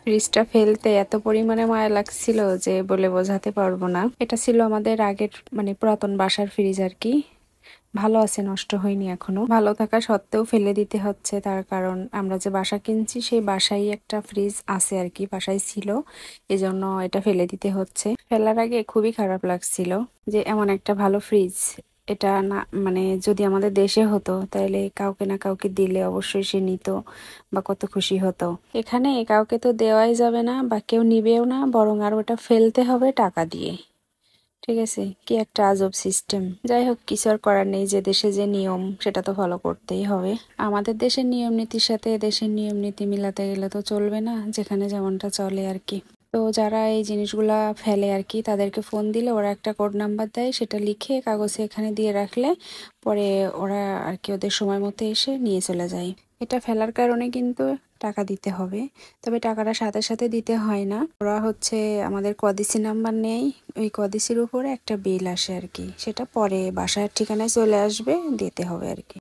ফ্রিজটা ফেলতে এত পরিমাণে মায়া লাগছিল যে বলে বোঝাতে পারবো না। এটা ছিল আমাদের আগের পুরাতন বাসার ফ্রিজ আর কি। ভালো আছে, নষ্ট হয়নি এখনো। ভালো থাকা সত্ত্বেও ফেলে দিতে হচ্ছে, তার কারণ আমরা যে বাসা কিনছি সেই বাসায় একটা ফ্রিজ আছে আর কি, বাসায় ছিল, এজন্য এটা ফেলে দিতে হচ্ছে। ফেলার আগে খুবই খারাপ লাগছিল যে এমন একটা ভালো ফ্রিজ, এটা না যদি আমাদের দেশে হতো তাহলে কাউকে না কাউকে দিলে অবশ্যই সে নিত বা কত খুশি হতো। এখানে কাউকে তো দেওয়াই যাবে না বা কেউ নিবেও না, বরং আর ওটা ফেলতে হবে টাকা দিয়ে। ঠিক আছে, কি একটা আজব সিস্টেম। যাই হোক, কিছু আর করার নেই, যে দেশে যে নিয়ম সেটা তো ফলো করতেই হবে। আমাদের দেশের নিয়ম নীতির সাথে দেশের নিয়ম নীতি মিলাতে গেলে তো চলবে না, যেখানে যেমনটা চলে আর কি। তো যারা এই জিনিসগুলা ফেলে আর কি, তাদেরকে ফোন দিলে ওরা একটা কোড নাম্বার দেয়, সেটা লিখে কাগজে এখানে দিয়ে রাখলে পরে ওরা আর কি ওদের সময় মতো এসে নিয়ে চলে যায়। এটা ফেলার কারণে কিন্তু টাকা দিতে হবে, তবে টাকাটা সাথে সাথে দিতে হয় না। ওরা আমাদের কদিসি নাম্বার নেয়, ওই কদিসির উপরে একটা বিল আসে আর কি, সেটা পরে বাসার ঠিকানায় চলে আসবে, দিতে হবে আর কি।